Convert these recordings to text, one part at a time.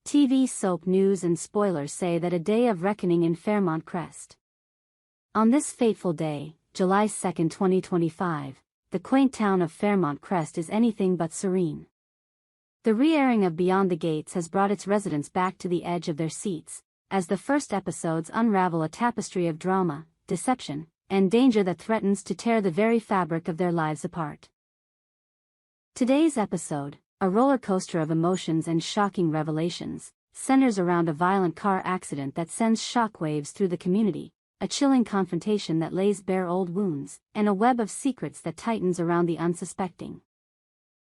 TV soap news and spoilers say that a day of reckoning in Fairmont Crest. On this fateful day, July 2, 2025, the quaint town of Fairmont Crest is anything but serene. The re-airing of Beyond the Gates has brought its residents back to the edge of their seats, as the first episodes unravel a tapestry of drama, deception, and danger that threatens to tear the very fabric of their lives apart. Today's episode, a roller coaster of emotions and shocking revelations, centers around a violent car accident that sends shockwaves through the community, a chilling confrontation that lays bare old wounds, and a web of secrets that tightens around the unsuspecting.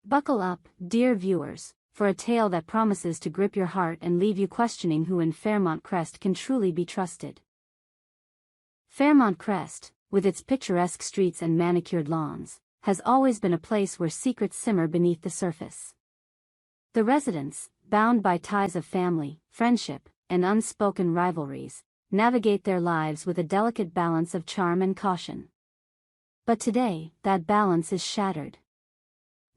Buckle up, dear viewers, for a tale that promises to grip your heart and leave you questioning who in Fairmont Crest can truly be trusted. Fairmont Crest, with its picturesque streets and manicured lawns, has always been a place where secrets simmer beneath the surface. The residents, bound by ties of family, friendship, and unspoken rivalries, navigate their lives with a delicate balance of charm and caution. But today, that balance is shattered.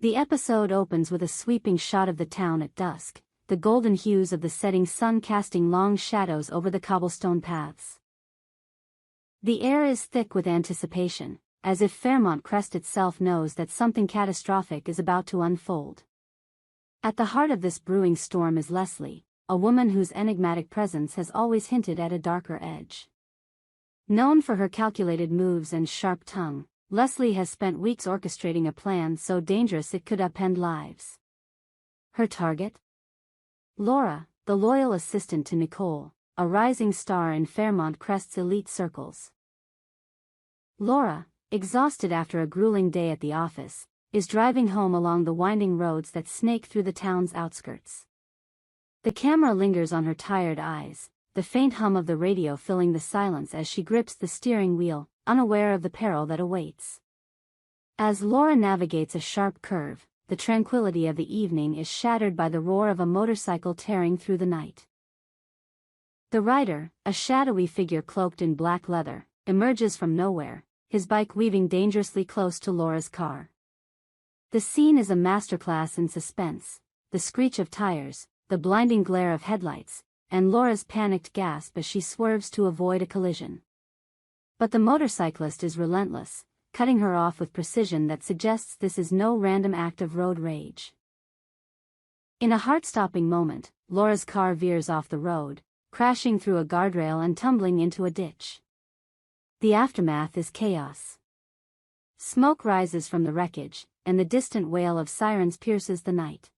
The episode opens with a sweeping shot of the town at dusk, the golden hues of the setting sun casting long shadows over the cobblestone paths. The air is thick with anticipation, as if Fairmont Crest itself knows that something catastrophic is about to unfold. At the heart of this brewing storm is Leslie, a woman whose enigmatic presence has always hinted at a darker edge. Known for her calculated moves and sharp tongue, Leslie has spent weeks orchestrating a plan so dangerous it could upend lives. Her target? Laura, the loyal assistant to Nicole, a rising star in Fairmont Crest's elite circles. Laura, exhausted after a grueling day at the office, is driving home along the winding roads that snake through the town's outskirts. The camera lingers on her tired eyes, the faint hum of the radio filling the silence as she grips the steering wheel, unaware of the peril that awaits. As Laura navigates a sharp curve, the tranquility of the evening is shattered by the roar of a motorcycle tearing through the night. The rider, a shadowy figure cloaked in black leather, emerges from nowhere, his bike weaving dangerously close to Laura's car. The scene is a masterclass in suspense, the screech of tires, the blinding glare of headlights, and Laura's panicked gasp as she swerves to avoid a collision. But the motorcyclist is relentless, cutting her off with precision that suggests this is no random act of road rage. In a heart-stopping moment, Laura's car veers off the road, crashing through a guardrail and tumbling into a ditch. The aftermath is chaos. Smoke rises from the wreckage, and the distant wail of sirens pierces the night.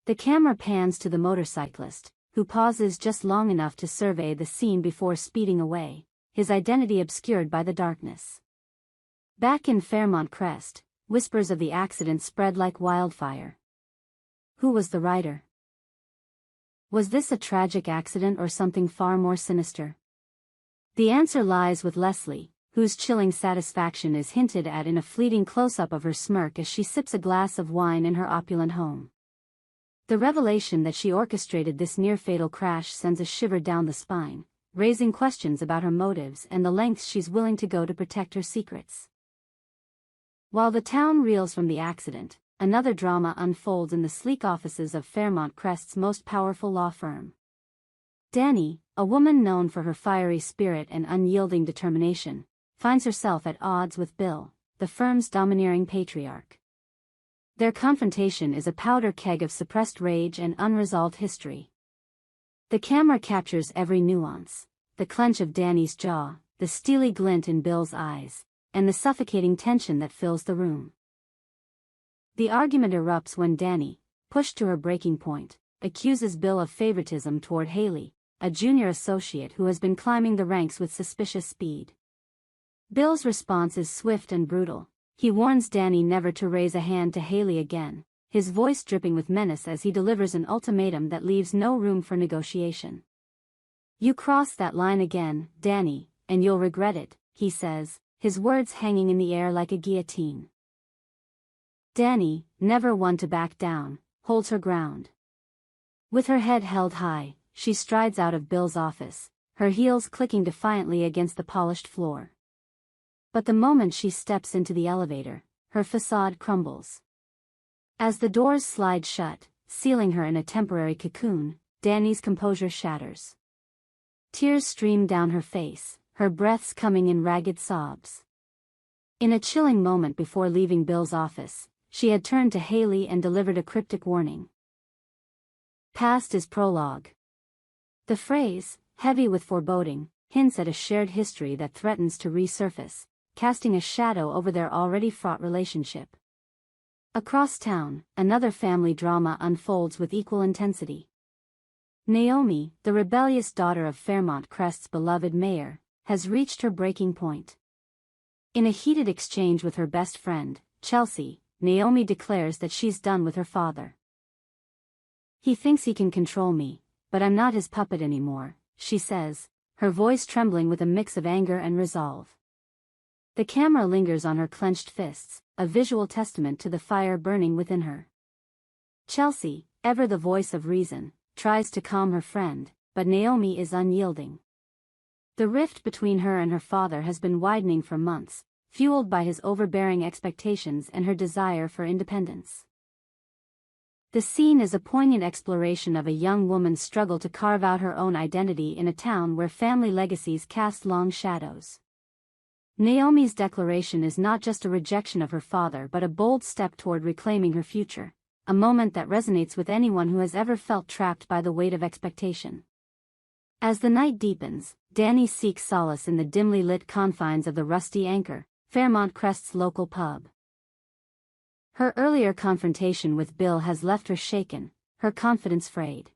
The camera pans to the motorcyclist, who pauses just long enough to survey the scene before speeding away, his identity obscured by the darkness. Back in Fairmont Crest, whispers of the accident spread like wildfire. Who was the rider? Was this a tragic accident or something far more sinister? The answer lies with Leslie, whose chilling satisfaction is hinted at in a fleeting close-up of her smirk as she sips a glass of wine in her opulent home. The revelation that she orchestrated this near-fatal crash sends a shiver down the spine, raising questions about her motives and the lengths she's willing to go to protect her secrets. While the town reels from the accident, another drama unfolds in the sleek offices of Fairmont Crest's most powerful law firm. Dani, a woman known for her fiery spirit and unyielding determination, finds herself at odds with Bill, the firm's domineering patriarch. Their confrontation is a powder keg of suppressed rage and unresolved history. The camera captures every nuance, the clench of Dani's jaw, the steely glint in Bill's eyes, and the suffocating tension that fills the room. The argument erupts when Dani, pushed to her breaking point, accuses Bill of favoritism toward Haley, a junior associate who has been climbing the ranks with suspicious speed. Bill's response is swift and brutal. He warns Dani never to raise a hand to Haley again, his voice dripping with menace as he delivers an ultimatum that leaves no room for negotiation. "You cross that line again, Dani, and you'll regret it," he says, his words hanging in the air like a guillotine. Dani, never one to back down, holds her ground. With her head held high, she strides out of Bill's office, her heels clicking defiantly against the polished floor. But the moment she steps into the elevator, her facade crumbles. As the doors slide shut, sealing her in a temporary cocoon, Danny's composure shatters. Tears stream down her face, her breaths coming in ragged sobs. In a chilling moment before leaving Bill's office, she had turned to Haley and delivered a cryptic warning. Past is prologue. The phrase, heavy with foreboding, hints at a shared history that threatens to resurface, casting a shadow over their already fraught relationship. Across town, another family drama unfolds with equal intensity. Naomi, the rebellious daughter of Fairmont Crest's beloved mayor, has reached her breaking point. In a heated exchange with her best friend, Chelsea, Naomi declares that she's done with her father. "He thinks he can control me, but I'm not his puppet anymore," she says, her voice trembling with a mix of anger and resolve. The camera lingers on her clenched fists, a visual testament to the fire burning within her. Chelsea, ever the voice of reason, tries to calm her friend, but Naomi is unyielding. The rift between her and her father has been widening for months, fueled by his overbearing expectations and her desire for independence. The scene is a poignant exploration of a young woman's struggle to carve out her own identity in a town where family legacies cast long shadows. Naomi's declaration is not just a rejection of her father but a bold step toward reclaiming her future, a moment that resonates with anyone who has ever felt trapped by the weight of expectation. As the night deepens, Danny seeks solace in the dimly lit confines of the Rusty Anchor, Fairmont Crest's local pub. Her earlier confrontation with Bill has left her shaken, her confidence frayed.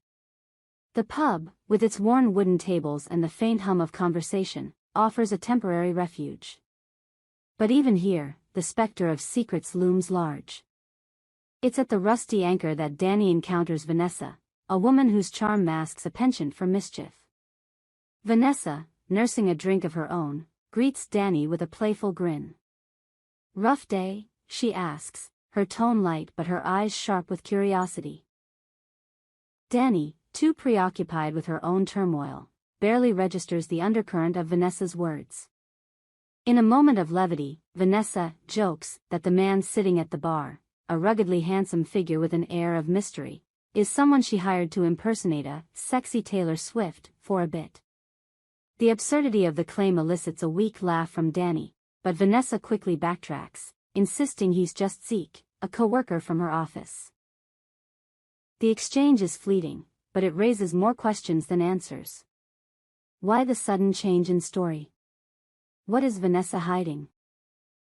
The pub, with its worn wooden tables and the faint hum of conversation, offers a temporary refuge. But even here, the specter of secrets looms large. It's at the Rusty Anchor that Danny encounters Vanessa, a woman whose charm masks a penchant for mischief. Vanessa, nursing a drink of her own, greets Danny with a playful grin. "Rough day?" she asks, her tone light but her eyes sharp with curiosity. Danny, too preoccupied with her own turmoil, barely registers the undercurrent of Vanessa's words. In a moment of levity, Vanessa jokes that the man sitting at the bar, a ruggedly handsome figure with an air of mystery, is someone she hired to impersonate a sexy Taylor Swift for a bit. The absurdity of the claim elicits a weak laugh from Danny, but Vanessa quickly backtracks, insisting he's just Zeke, a co-worker from her office. The exchange is fleeting, but it raises more questions than answers. Why the sudden change in story? What is Vanessa hiding?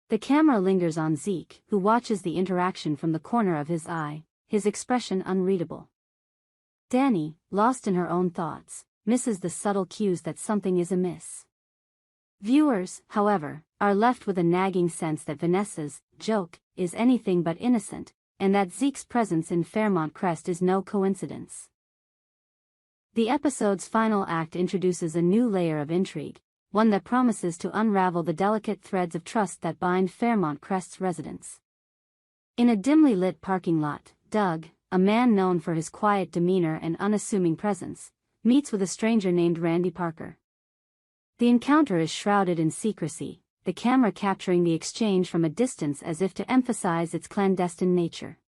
The camera lingers on Zeke, who watches the interaction from the corner of his eye, his expression unreadable. Danny, lost in her own thoughts, misses the subtle cues that something is amiss. Viewers, however, are left with a nagging sense that Vanessa's joke is anything but innocent, and that Zeke's presence in Fairmont Crest is no coincidence. The episode's final act introduces a new layer of intrigue, one that promises to unravel the delicate threads of trust that bind Fairmont Crest's residents. In a dimly lit parking lot, Doug, a man known for his quiet demeanor and unassuming presence, meets with a stranger named Randy Parker. The encounter is shrouded in secrecy, the camera capturing the exchange from a distance as if to emphasize its clandestine nature.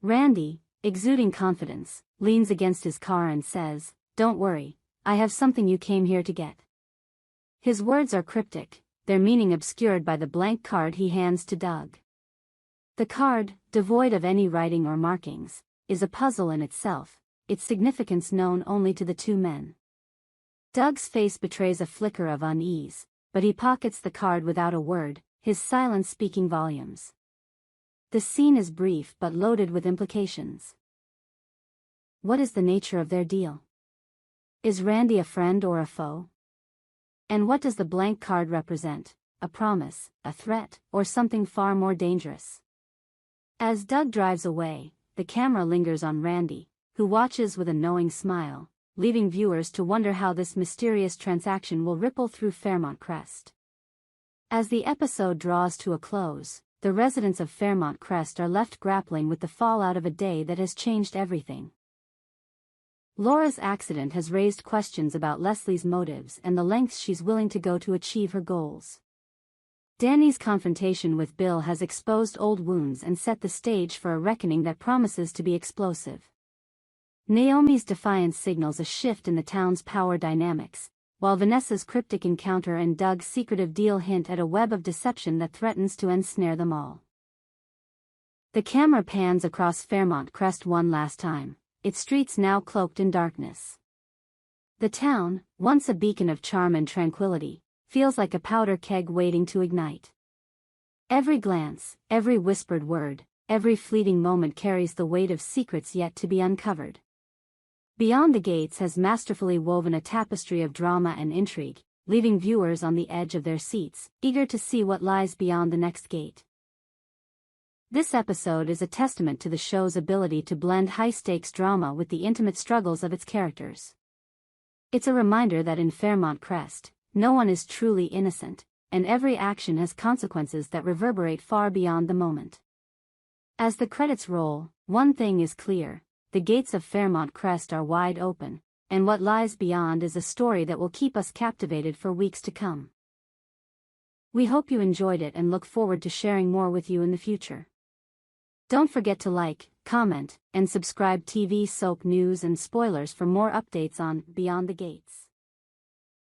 Randy, exuding confidence, leans against his car and says, "Don't worry, I have something you came here to get." His words are cryptic, their meaning obscured by the blank card he hands to Doug. The card, devoid of any writing or markings, is a puzzle in itself, its significance known only to the two men. Doug's face betrays a flicker of unease, but he pockets the card without a word, his silence speaking volumes. The scene is brief but loaded with implications. What is the nature of their deal? Is Randy a friend or a foe? And what does the blank card represent? A promise, a threat, or something far more dangerous? As Doug drives away, the camera lingers on Randy, who watches with a knowing smile, leaving viewers to wonder how this mysterious transaction will ripple through Fairmont Crest. As the episode draws to a close, the residents of Fairmont Crest are left grappling with the fallout of a day that has changed everything. Laura's accident has raised questions about Leslie's motives and the lengths she's willing to go to achieve her goals. Danny's confrontation with Bill has exposed old wounds and set the stage for a reckoning that promises to be explosive. Naomi's defiance signals a shift in the town's power dynamics, while Vanessa's cryptic encounter and Doug's secretive deal hint at a web of deception that threatens to ensnare them all. The camera pans across Fairmont Crest one last time, its streets now cloaked in darkness. The town, once a beacon of charm and tranquility, feels like a powder keg waiting to ignite. Every glance, every whispered word, every fleeting moment carries the weight of secrets yet to be uncovered. Beyond the Gates has masterfully woven a tapestry of drama and intrigue, leaving viewers on the edge of their seats, eager to see what lies beyond the next gate. This episode is a testament to the show's ability to blend high-stakes drama with the intimate struggles of its characters. It's a reminder that in Fairmont Crest, no one is truly innocent, and every action has consequences that reverberate far beyond the moment. As the credits roll, one thing is clear: the gates of Fairmont Crest are wide open, and what lies beyond is a story that will keep us captivated for weeks to come. We hope you enjoyed it and look forward to sharing more with you in the future. Don't forget to like, comment, and subscribe TV soap news and spoilers for more updates on Beyond the Gates.